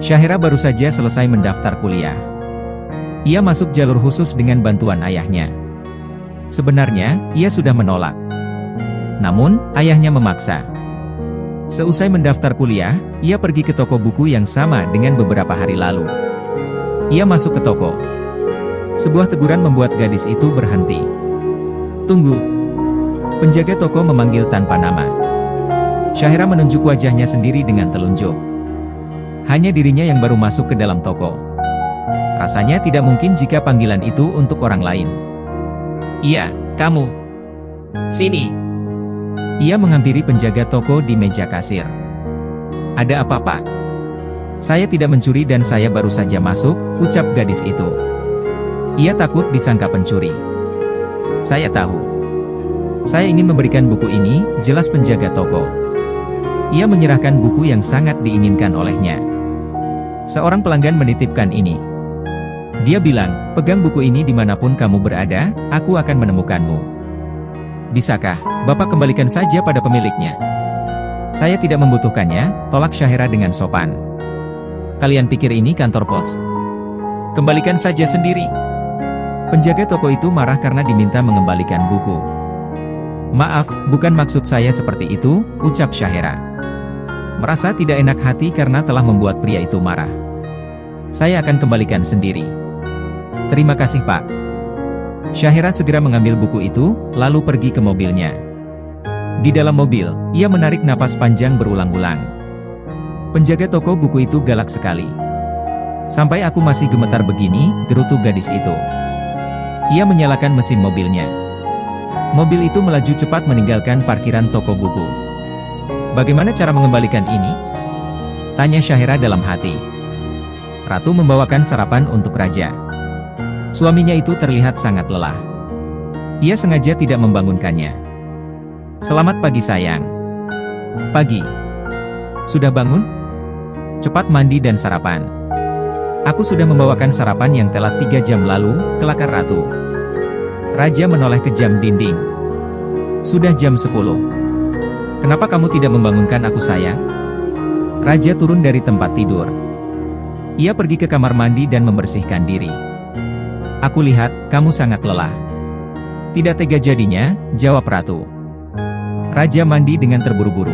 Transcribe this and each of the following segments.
Syahira baru saja selesai mendaftar kuliah. Ia masuk jalur khusus dengan bantuan ayahnya. Sebenarnya, ia sudah menolak. Namun, ayahnya memaksa. Seusai mendaftar kuliah, ia pergi ke toko buku yang sama dengan beberapa hari lalu. Ia masuk ke toko. Sebuah teguran membuat gadis itu berhenti. "Tunggu." Penjaga toko memanggil tanpa nama. Syahira menunjuk wajahnya sendiri dengan telunjuk. Hanya dirinya yang baru masuk ke dalam toko. Rasanya tidak mungkin jika panggilan itu untuk orang lain. "Iya, kamu. Sini." Ia menghampiri penjaga toko di meja kasir. "Ada apa, Pak?" "Saya tidak mencuri dan saya baru saja masuk," ucap gadis itu. Ia takut disangka pencuri. "Saya tahu. Saya ingin memberikan buku ini," jelas penjaga toko. Ia menyerahkan buku yang sangat diinginkan olehnya. Seorang pelanggan menitipkan ini. Dia bilang, "Pegang buku ini dimanapun kamu berada, aku akan menemukanmu." "Bisakah, Bapak kembalikan saja pada pemiliknya?" "Saya tidak membutuhkannya," tolak Syahira dengan sopan. "Kalian pikir ini kantor pos? Kembalikan saja sendiri." Penjaga toko itu marah karena diminta mengembalikan buku. "Maaf, bukan maksud saya seperti itu," ucap Syahira. Merasa tidak enak hati karena telah membuat pria itu marah. "Saya akan kembalikan sendiri." "Terima kasih, Pak." Syahira segera mengambil buku itu, lalu pergi ke mobilnya. Di dalam mobil, ia menarik napas panjang berulang-ulang. Penjaga toko buku itu galak sekali. "Sampai aku masih gemetar begini," gerutu gadis itu. Ia menyalakan mesin mobilnya. Mobil itu melaju cepat meninggalkan parkiran toko buku. "Bagaimana cara mengembalikan ini?" tanya Syahira dalam hati. Ratu membawakan sarapan untuk raja. Suaminya itu terlihat sangat lelah. Ia sengaja tidak membangunkannya. "Selamat pagi sayang." "Pagi. Sudah bangun? Cepat mandi dan sarapan." "Aku sudah membawakan sarapan yang telat 3 jam lalu," kelakar Ratu. Raja menoleh ke jam dinding. "Sudah jam 10. Kenapa kamu tidak membangunkan aku sayang?" Raja turun dari tempat tidur. Ia pergi ke kamar mandi dan membersihkan diri. "Aku lihat, kamu sangat lelah." "Tidak tega jadinya," jawab Ratu. Raja mandi dengan terburu-buru.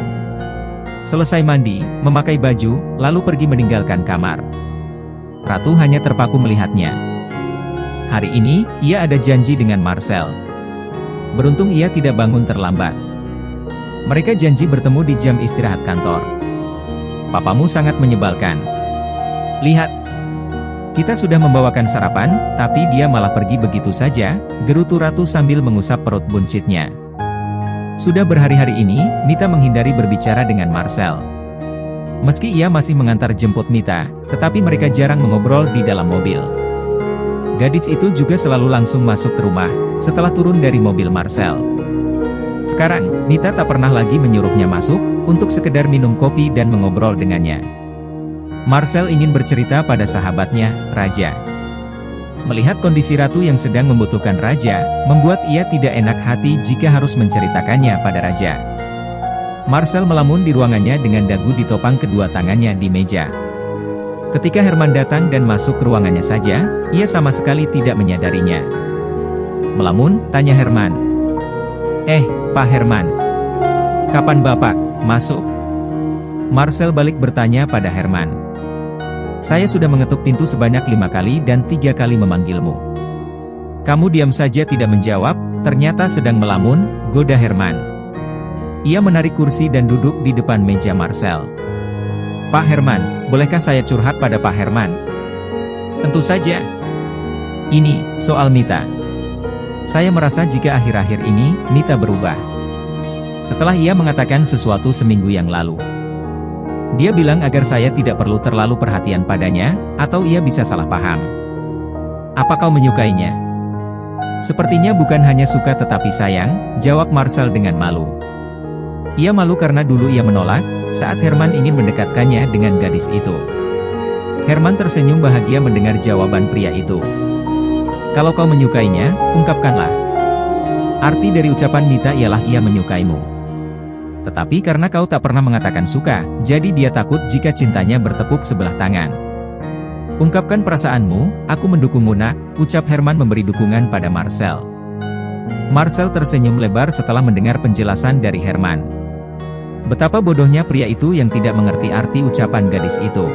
Selesai mandi, memakai baju, lalu pergi meninggalkan kamar. Ratu hanya terpaku melihatnya. Hari ini, ia ada janji dengan Marcel. Beruntung ia tidak bangun terlambat. Mereka janji bertemu di jam istirahat kantor. "Papamu sangat menyebalkan. Lihat. Kita sudah membawakan sarapan, tapi dia malah pergi begitu saja," gerutu Ratu sambil mengusap perut buncitnya. Sudah berhari-hari ini, Mita menghindari berbicara dengan Marcel. Meski ia masih mengantar jemput Mita, tetapi mereka jarang mengobrol di dalam mobil. Gadis itu juga selalu langsung masuk ke rumah, setelah turun dari mobil Marcel. Sekarang, Mita tak pernah lagi menyuruhnya masuk, untuk sekedar minum kopi dan mengobrol dengannya. Marcel ingin bercerita pada sahabatnya, Raja. Melihat kondisi Ratu yang sedang membutuhkan Raja, membuat ia tidak enak hati jika harus menceritakannya pada Raja. Marcel melamun di ruangannya dengan dagu ditopang kedua tangannya di meja. Ketika Herman datang dan masuk ke ruangannya saja, ia sama sekali tidak menyadarinya. "Melamun?" tanya Herman. Pak Herman. Kapan Bapak masuk?" Marcel balik bertanya pada Herman. "Saya sudah mengetuk pintu sebanyak 5 kali dan 3 kali memanggilmu. Kamu diam saja tidak menjawab, ternyata sedang melamun," goda Herman. Ia menarik kursi dan duduk di depan meja Marcel. "Pak Herman, bolehkah saya curhat pada Pak Herman?" "Tentu saja. Ini, soal Mita. Saya merasa jika akhir-akhir ini, Mita berubah. Setelah ia mengatakan sesuatu seminggu yang lalu. Dia bilang agar saya tidak perlu terlalu perhatian padanya, atau ia bisa salah paham. Apa kau menyukainya?" "Sepertinya bukan hanya suka tetapi sayang," jawab Marcel dengan malu. Ia malu karena dulu ia menolak, saat Herman ingin mendekatkannya dengan gadis itu. Herman tersenyum bahagia mendengar jawaban pria itu. "Kalau kau menyukainya, ungkapkanlah. Arti dari ucapan Mita ialah ia menyukaimu. Tetapi karena kau tak pernah mengatakan suka, jadi dia takut jika cintanya bertepuk sebelah tangan. Ungkapkan perasaanmu, aku mendukungmu nak, ucap Herman memberi dukungan pada Marcel. Marcel tersenyum lebar setelah mendengar penjelasan dari Herman. Betapa bodohnya pria itu yang tidak mengerti arti ucapan gadis itu.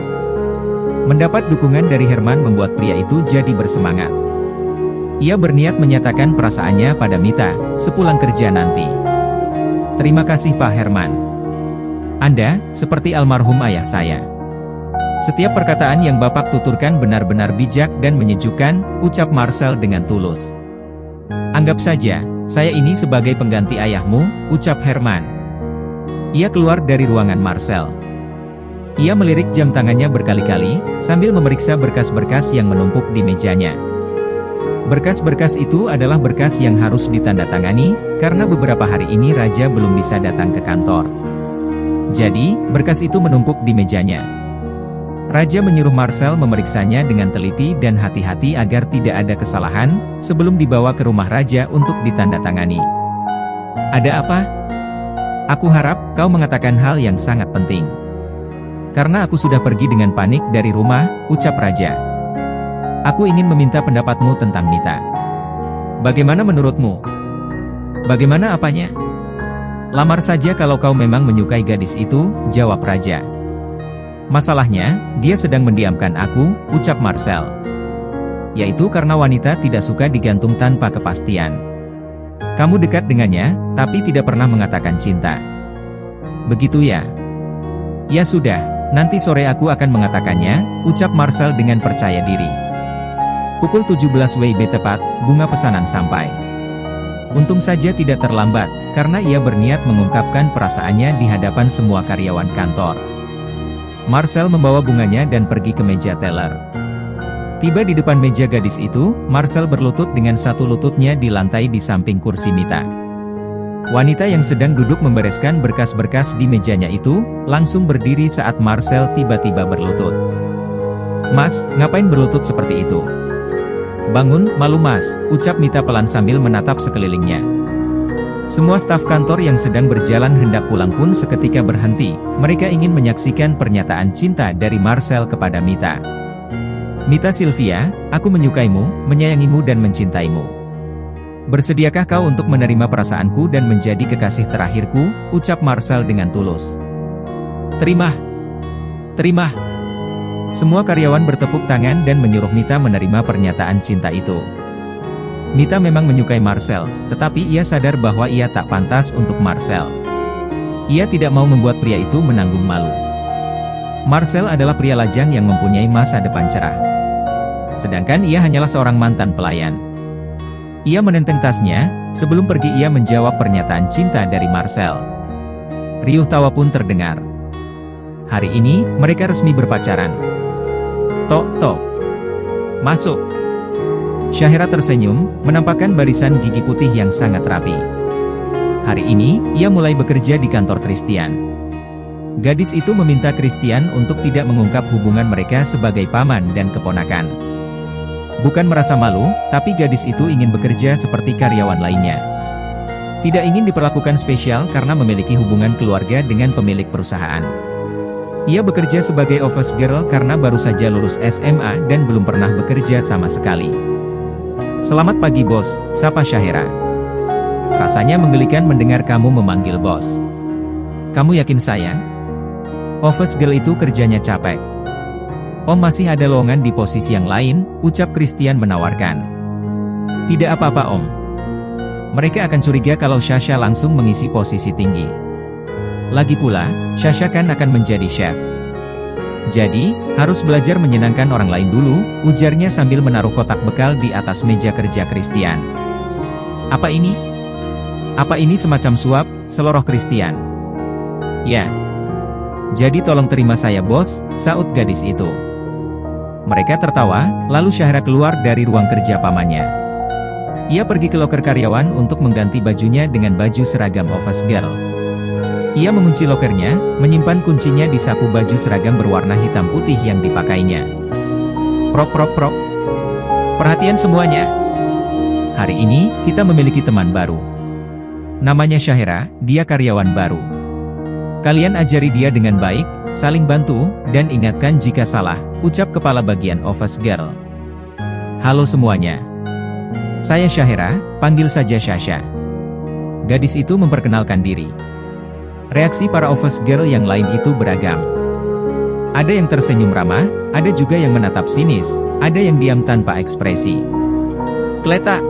Mendapat dukungan dari Herman membuat pria itu jadi bersemangat. Ia berniat menyatakan perasaannya pada Mita, sepulang kerja nanti. Terima kasih Pak Herman. Anda, seperti almarhum ayah saya. Setiap perkataan yang Bapak tuturkan benar-benar bijak dan menyejukkan, ucap Marcel dengan tulus. Anggap saja, saya ini sebagai pengganti ayahmu, ucap Herman. Ia keluar dari ruangan Marcel. Ia melirik jam tangannya berkali-kali, sambil memeriksa berkas-berkas yang menumpuk di mejanya. Berkas-berkas itu adalah berkas yang harus ditandatangani, karena beberapa hari ini Raja belum bisa datang ke kantor. Jadi, berkas itu menumpuk di mejanya. Raja menyuruh Marcel memeriksanya dengan teliti dan hati-hati agar tidak ada kesalahan, sebelum dibawa ke rumah Raja untuk ditandatangani. Ada apa? Aku harap kau mengatakan hal yang sangat penting. Karena aku sudah pergi dengan panik dari rumah, ucap Raja. Aku ingin meminta pendapatmu tentang Mita. Bagaimana menurutmu? Bagaimana apanya? Lamar saja kalau kau memang menyukai gadis itu, jawab Raja. Masalahnya, dia sedang mendiamkan aku, ucap Marcel. Yaitu karena wanita tidak suka digantung tanpa kepastian. Kamu dekat dengannya, tapi tidak pernah mengatakan cinta. Begitu ya? Ya sudah, nanti sore aku akan mengatakannya, ucap Marcel dengan percaya diri. Pukul 17 WIB tepat, bunga pesanan sampai. Untung saja tidak terlambat, karena ia berniat mengungkapkan perasaannya di hadapan semua karyawan kantor. Marcel membawa bunganya dan pergi ke meja teller. Tiba di depan meja gadis itu, Marcel berlutut dengan satu lututnya di lantai di samping kursi Mita. Wanita yang sedang duduk membereskan berkas-berkas di mejanya itu, langsung berdiri saat Marcel tiba-tiba berlutut. Mas, ngapain berlutut seperti itu? Bangun, malu mas, ucap Mita pelan sambil menatap sekelilingnya. Semua staf kantor yang sedang berjalan hendak pulang pun seketika berhenti, mereka ingin menyaksikan pernyataan cinta dari Marcel kepada Mita. Mita Sylvia, aku menyukaimu, menyayangimu dan mencintaimu. Bersediakah kau untuk menerima perasaanku dan menjadi kekasih terakhirku, ucap Marcel dengan tulus. Terima. Terima. Semua karyawan bertepuk tangan dan menyuruh Mita menerima pernyataan cinta itu. Mita memang menyukai Marcel, tetapi ia sadar bahwa ia tak pantas untuk Marcel. Ia tidak mau membuat pria itu menanggung malu. Marcel adalah pria lajang yang mempunyai masa depan cerah. Sedangkan ia hanyalah seorang mantan pelayan. Ia menenteng tasnya, sebelum pergi ia menjawab pernyataan cinta dari Marcel. Riuh tawa pun terdengar. Hari ini, mereka resmi berpacaran. Tok, tok. Masuk. Syahira tersenyum, menampakkan barisan gigi putih yang sangat rapi. Hari ini, ia mulai bekerja di kantor Christian. Gadis itu meminta Christian untuk tidak mengungkap hubungan mereka sebagai paman dan keponakan. Bukan merasa malu, tapi gadis itu ingin bekerja seperti karyawan lainnya. Tidak ingin diperlakukan spesial karena memiliki hubungan keluarga dengan pemilik perusahaan. Ia bekerja sebagai office girl karena baru saja lulus SMA dan belum pernah bekerja sama sekali. Selamat pagi bos, sapa Syahira. Rasanya menggelikan mendengar kamu memanggil bos. Kamu yakin sayang? Office girl itu kerjanya capek. Om masih ada lowongan di posisi yang lain, ucap Christian menawarkan. Tidak apa-apa om. Mereka akan curiga kalau Sasha langsung mengisi posisi tinggi. Lagi pula, Sasha kan akan menjadi chef. Jadi, harus belajar menyenangkan orang lain dulu, ujarnya sambil menaruh kotak bekal di atas meja kerja Christian. Apa ini? Apa ini semacam suap, seloroh Christian? Ya. Jadi tolong terima saya bos, saut gadis itu. Mereka tertawa, lalu Syahra keluar dari ruang kerja pamannya. Ia pergi ke loker karyawan untuk mengganti bajunya dengan baju seragam office girl. Ia mengunci lokernya, menyimpan kuncinya di saku baju seragam berwarna hitam putih yang dipakainya. Prok prok prok. Perhatian semuanya. Hari ini, kita memiliki teman baru. Namanya Syahira, dia karyawan baru. Kalian ajari dia dengan baik, saling bantu, dan ingatkan jika salah, ucap kepala bagian office girl. Halo semuanya. Saya Syahira, panggil saja Sasha. Gadis itu memperkenalkan diri. Reaksi para office girl yang lain itu beragam. Ada yang tersenyum ramah, ada juga yang menatap sinis, ada yang diam tanpa ekspresi. Kletak!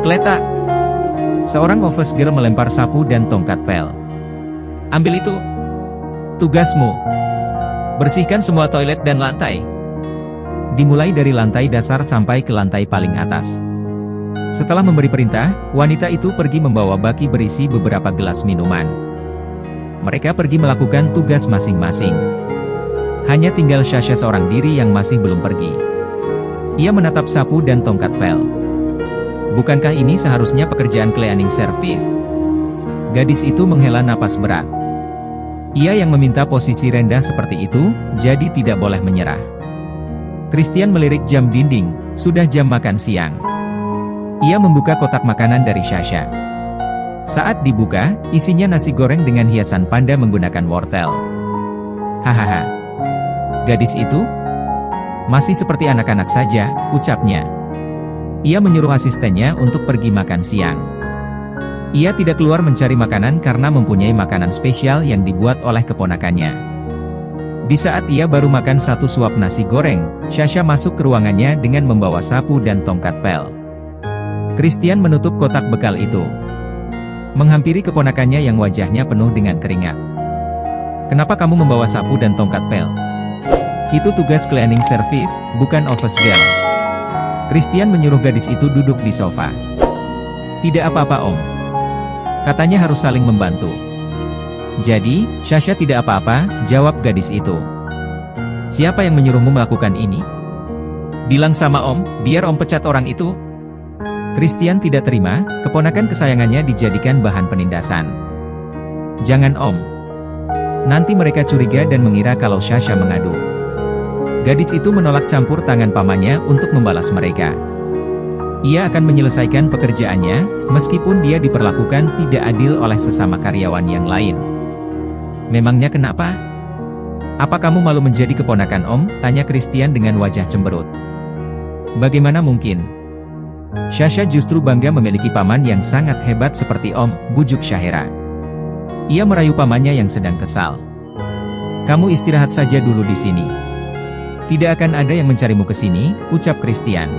Kletak! Seorang office girl melempar sapu dan tongkat pel. Ambil itu. Tugasmu. Bersihkan semua toilet dan lantai. Dimulai dari lantai dasar sampai ke lantai paling atas. Setelah memberi perintah, wanita itu pergi membawa baki berisi beberapa gelas minuman. Mereka pergi melakukan tugas masing-masing. Hanya tinggal Sasha seorang diri yang masih belum pergi. Ia menatap sapu dan tongkat pel. Bukankah ini seharusnya pekerjaan cleaning service? Gadis itu menghela napas berat. Ia yang meminta posisi rendah seperti itu, jadi tidak boleh menyerah. Christian melirik jam dinding, sudah jam makan siang. Ia membuka kotak makanan dari Sasha. Saat dibuka, isinya nasi goreng dengan hiasan panda menggunakan wortel. Hahaha. Gadis itu masih seperti anak-anak saja, ucapnya. Ia menyuruh asistennya untuk pergi makan siang. Ia tidak keluar mencari makanan karena mempunyai makanan spesial yang dibuat oleh keponakannya. Di saat ia baru makan satu suap nasi goreng, Sasha masuk ke ruangannya dengan membawa sapu dan tongkat pel. Christian menutup kotak bekal itu. Menghampiri keponakannya yang wajahnya penuh dengan keringat. Kenapa kamu membawa sapu dan tongkat pel? Itu tugas cleaning service, bukan office girl. Christian menyuruh gadis itu duduk di sofa. Tidak apa-apa om. Katanya harus saling membantu. Jadi, Sasha tidak apa-apa, jawab gadis itu. Siapa yang menyuruhmu melakukan ini? Bilang sama om, biar om pecat orang itu. Christian tidak terima, keponakan kesayangannya dijadikan bahan penindasan. Jangan om. Nanti mereka curiga dan mengira kalau Sasha mengadu. Gadis itu menolak campur tangan pamannya untuk membalas mereka. Ia akan menyelesaikan pekerjaannya, meskipun dia diperlakukan tidak adil oleh sesama karyawan yang lain. Memangnya kenapa? Apa kamu malu menjadi keponakan om? Tanya Christian dengan wajah cemberut. Bagaimana mungkin? Sasha justru bangga memiliki paman yang sangat hebat seperti om, bujuk Syahira. Ia merayu pamannya yang sedang kesal. Kamu istirahat saja dulu di sini. Tidak akan ada yang mencarimu ke sini, ucap Christian.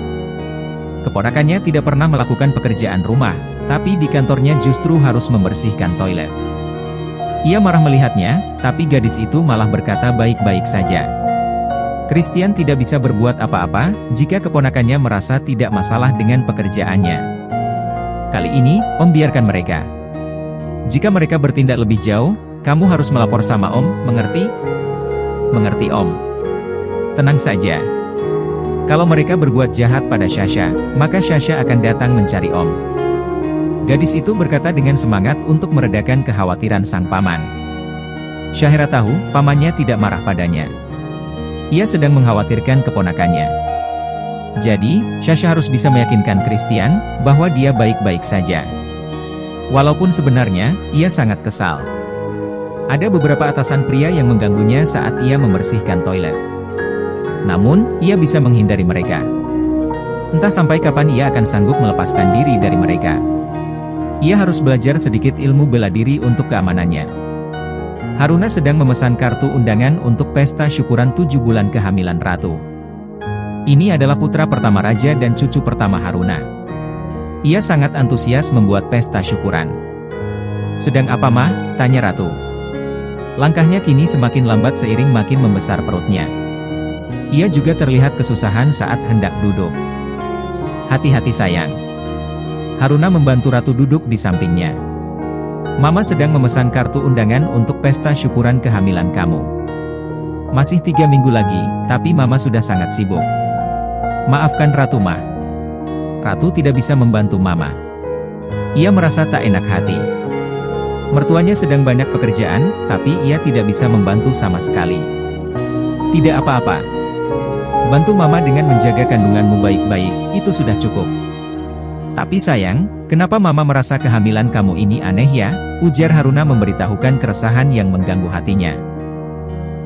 Keponakannya tidak pernah melakukan pekerjaan rumah, tapi di kantornya justru harus membersihkan toilet. Ia marah melihatnya, tapi gadis itu malah berkata baik-baik saja. Christian tidak bisa berbuat apa-apa, jika keponakannya merasa tidak masalah dengan pekerjaannya. Kali ini, om biarkan mereka. Jika mereka bertindak lebih jauh, kamu harus melapor sama om, mengerti? Mengerti om. Tenang saja. Kalau mereka berbuat jahat pada Sasha, maka Sasha akan datang mencari om. Gadis itu berkata dengan semangat untuk meredakan kekhawatiran sang paman. Syahira tahu, pamannya tidak marah padanya. Ia sedang mengkhawatirkan keponakannya. Jadi, Sasha harus bisa meyakinkan Christian bahwa dia baik-baik saja. Walaupun sebenarnya, ia sangat kesal. Ada beberapa atasan pria yang mengganggunya saat ia membersihkan toilet. Namun, ia bisa menghindari mereka. Entah sampai kapan ia akan sanggup melepaskan diri dari mereka. Ia harus belajar sedikit ilmu bela diri untuk keamanannya. Haruna sedang memesan kartu undangan untuk pesta syukuran 7 bulan kehamilan Ratu. Ini adalah putra pertama raja dan cucu pertama Haruna. Ia sangat antusias membuat pesta syukuran. Sedang apa mah? Tanya Ratu. Langkahnya kini semakin lambat seiring makin membesar perutnya. Ia juga terlihat kesusahan saat hendak duduk. Hati-hati sayang. Haruna membantu Ratu duduk di sampingnya. Mama sedang memesan kartu undangan untuk pesta syukuran kehamilan kamu. Masih 3 minggu lagi, tapi Mama sudah sangat sibuk. Maafkan Ratu mah. Ratu tidak bisa membantu Mama. Ia merasa tak enak hati. Mertuanya sedang banyak pekerjaan, tapi ia tidak bisa membantu sama sekali. Tidak apa-apa. Bantu Mama dengan menjaga kandunganmu baik-baik, itu sudah cukup. Tapi sayang, kenapa Mama merasa kehamilan kamu ini aneh ya? Ujar Haruna memberitahukan keresahan yang mengganggu hatinya.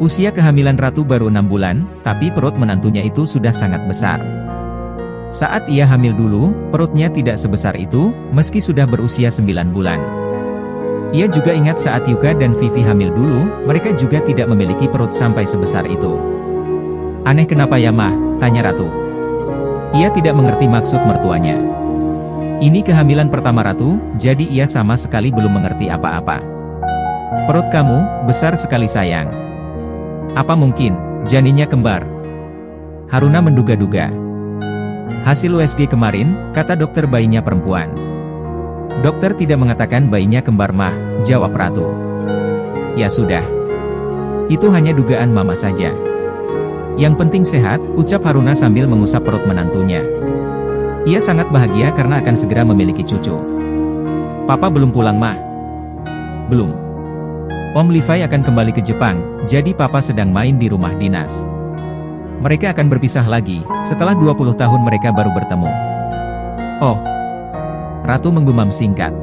Usia kehamilan Ratu baru 6 bulan, tapi perut menantunya itu sudah sangat besar. Saat ia hamil dulu, perutnya tidak sebesar itu, meski sudah berusia 9 bulan. Ia juga ingat saat Yuka dan Vivi hamil dulu, mereka juga tidak memiliki perut sampai sebesar itu. Aneh kenapa ya Mah? Tanya Ratu. Ia tidak mengerti maksud mertuanya. Ini kehamilan pertama Ratu, jadi ia sama sekali belum mengerti apa-apa. Perut kamu, besar sekali sayang. Apa mungkin, janinnya kembar? Haruna menduga-duga. Hasil USG kemarin, kata dokter bayinya perempuan. Dokter tidak mengatakan bayinya kembar Mah, jawab Ratu. Ya sudah. Itu hanya dugaan Mama saja. Yang penting sehat, ucap Haruna sambil mengusap perut menantunya. Ia sangat bahagia karena akan segera memiliki cucu. Papa belum pulang Mah? Belum. Om Levi akan kembali ke Jepang, jadi Papa sedang main di rumah dinas. Mereka akan berpisah lagi, setelah 20 tahun mereka baru bertemu. Oh. Ratu menggumam singkat.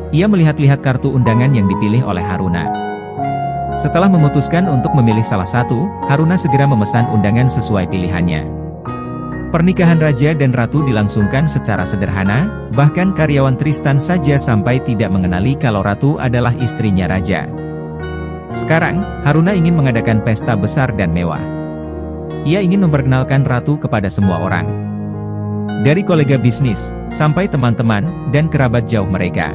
Ia melihat-lihat kartu undangan yang dipilih oleh Haruna. Setelah memutuskan untuk memilih salah satu, Haruna segera memesan undangan sesuai pilihannya. Pernikahan Raja dan Ratu dilangsungkan secara sederhana, bahkan karyawan Tristan saja sampai tidak mengenali kalau Ratu adalah istrinya Raja. Sekarang, Haruna ingin mengadakan pesta besar dan mewah. Ia ingin memperkenalkan Ratu kepada semua orang. Dari kolega bisnis, sampai teman-teman, dan kerabat jauh mereka.